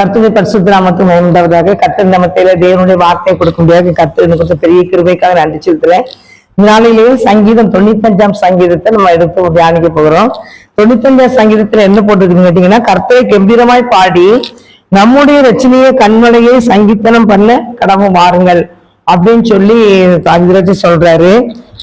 கர்த்தருடைய பரிசுத்த நாமத்துக்கு உண்டாவதாக. கர்த்தர் நமத்தில தேவனுடைய வார்த்தையை கொடுக்கும்படியாக கர்த்தர் கொஞ்சம் பெரிய கிருபைக்காக நன்றி செலுத்துறேன். நாளிலேயே சங்கீதம் 95ஆம் சங்கீதத்தை நம்ம எடுத்து தியானிக்க போகிறோம். 95ஆம் சங்கீதத்துல என்ன போட்டிருக்குன்னு கேட்டீங்கன்னா, கர்த்தரை கம்பீரமாய் பாடி நம்முடைய ரட்சணியை கண்மலையை சங்கீதனம் பண்ண கடமை வாருங்கள் அப்படின்னு சொல்லி சங்கீதத்தை சொல்றாரு.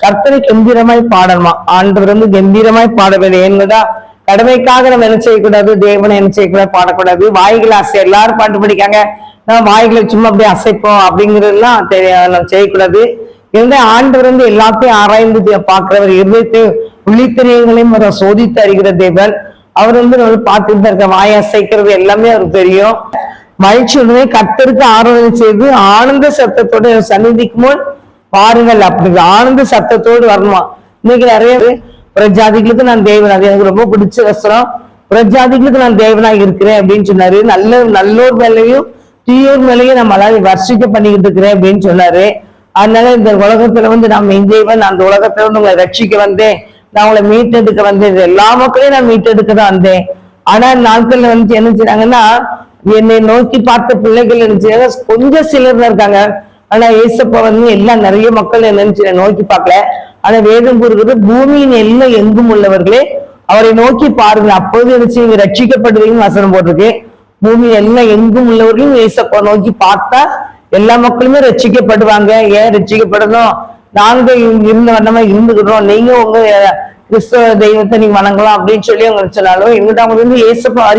கர்த்தரை கம்பீரமாய் பாடணுமா, ஆண்டவர் கம்பீரமாய் பாட வேண்டும். என்னதா கடமைக்காக நம்ம என்ன செய்யக்கூடாது, தேவனை என்ன செய்யக்கூடாது, பாடக்கூடாது. வாய்களை அசை எல்லாரும் பாட்டு படிக்காங்க, நம்ம வாய்களை சும்மா அப்படியே அசைப்போம் அப்படிங்கிறதுலாம் நம்ம செய்யக்கூடாது. எந்த ஆண்டவர் எல்லாத்தையும் ஆராய்ந்து பார்க்கிறவர், இருதயத்தை உள்ளித்திரியங்களையும் சோதித்து அறிகிற தேவன். அவர் நம்ம பார்த்துட்டு தான் இருக்க, வாயை அசைக்கிறது எல்லாமே அவருக்கு தெரியும். மகிழ்ச்சியுடனே கர்த்தருக்கு ஆராதனை செய்து ஆனந்த சத்தத்தோடு சந்நிதிக்கு முன் பாருங்கள். அப்படி ஆனந்த சத்தத்தோடு வரணுமா. இன்னைக்கு நிறைய புறஜாதிகளுக்கு நான் தேவன், அது எனக்கு ரொம்ப பிடிச்ச வசனம். புறஜாதிகளுக்கு நான் தேவனா இருக்கிறேன் அப்படின்னு சொன்னாரு. நல்லோர் மேலையும் தீயோர் மேலையும் நம்ம அதாவது வர்ஷிக்க பண்ணிக்கிட்டு இருக்கிறேன் அப்படின்னு சொன்னாரு. அதனால இந்த உலகத்துல நாம் தேவன், அந்த உலகத்துல உங்களை ரட்சிக்க வந்தேன், நான் உங்களை மீட்டெடுக்க வந்தேன், எல்லா மக்களையும் நான் மீட்டெடுக்க தான் வந்தேன். ஆனா நாட்கள்ல என்ன செய்றாங்கன்னா, என்னை நோக்கி பார்த்த பிள்ளைகள் என்ன கொஞ்சம் சிலர் இருக்காங்க. ஆனா ஏசப்பா எல்லாம் நிறைய மக்கள் என்ன நோக்கி பார்க்கல. ஆனா வேதம் கூறுகிறது, பூமியின் எல்லாம் எங்கும் உள்ளவர்களே அவரை நோக்கி பாருங்க, அப்போது என்ன ரட்சிக்கப்படுவீங்கன்னு வசனம் போட்டிருக்கு. பூமியின் எல்லாம் எங்கும் உள்ளவர்களும் ஏசப்பா நோக்கி பார்த்தா எல்லா மக்களுமே ரட்சிக்கப்படுவாங்க. ஏன் ரட்சிக்கப்படணும்? நாங்க இருந்த வண்ணமா இருந்துக்கிறோம், நீங்க உங்க கிறிஸ்தவ தெய்வத்தை நீங்க வணங்கலாம் அப்படின்னு சொல்லி அவங்க சொன்னாலும் எங்கிட்ட அவங்க ஏசப்பா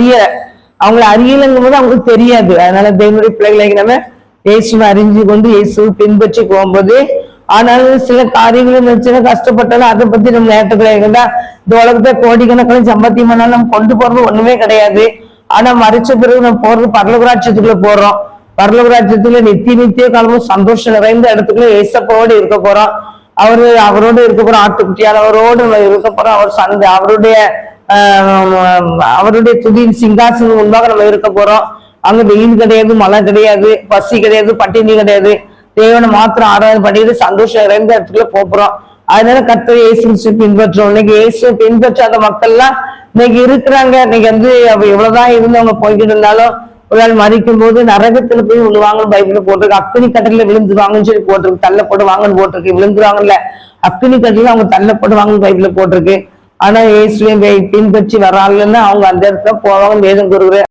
அவங்களை அறியலைங்கும் போது அவங்களுக்கு தெரியாது. அதனால தெய்வனுடைய பிள்ளைகளை நம்ம இயேசுவை அறிஞ்சு கொண்டு இயேசுவை பின்பற்றி போகும்போது, ஆனாலும் சில காரியங்களும் நினைச்சுன்னா கஷ்டப்பட்டாலும் அதை பத்தி நம்ம நேரத்துக்குள்ள இந்த உலகத்தை கோடிக்கணக்கில் சம்பாத்தியம் பண்ணாலும் நம்ம கொண்டு போறது ஒண்ணுமே கிடையாது. ஆனா மறைச்ச பிறகு நம்ம போறது பரலோகராட்சியத்துக்குள்ள போறோம். பரலோகராட்சியத்துல நித்திய காலமும் சந்தோஷம் நிறைந்த இடத்துக்குள்ள ஏசப்பாவோடு இருக்க போறோம். அவரோடு இருக்க போறோம். ஆட்டுக்குட்டியால் அவரோடு நம்ம இருக்க போறோம். அவருடைய துதியின் சிங்காசனம் முன்பாக நம்ம இருக்க போறோம். அங்க வெயில் கிடையாது, மழை கிடையாது, பசி கிடையாது, பட்டினி கிடையாது. தேவனை மாத்திரம் ஆராதனை பண்ணிட்டு சந்தோஷம் நிறைந்த இடத்துக்குள்ள போறோம். அதனால கர்த்தர் இயேசு பின்பற்றோம். இன்னைக்கு இயேசு பின்பற்றாத மக்கள்லாம் இன்னைக்கு இருக்கிறாங்க. இன்னைக்கு எவ்வளவுதான் இருந்து அவங்க போய்கிட்டு இருந்தாலும் ஒரு நாள் மறிக்கும் போது நரகத்துல போய் விழுவாங்கன்னு பைபிள்ல போட்டிருக்கு. அக்னி கடல்ல விழுந்துருவாங்கன்னு சொல்லி போட்டிருக்கு. தள்ளப்படுவாங்கன்னு போட்டிருக்கு. விழுந்துருவாங்கல்ல, அக்னி கடல்ல அவங்க தள்ளப்படுவாங்கன்னு பைபிள்ல போட்டிருக்கு. ஆனா இயேசுவை பின்பற்றி வராங்கன்னா அவங்க அந்த இடத்துல போவாங்கன்னு வேதம் கூறுகிற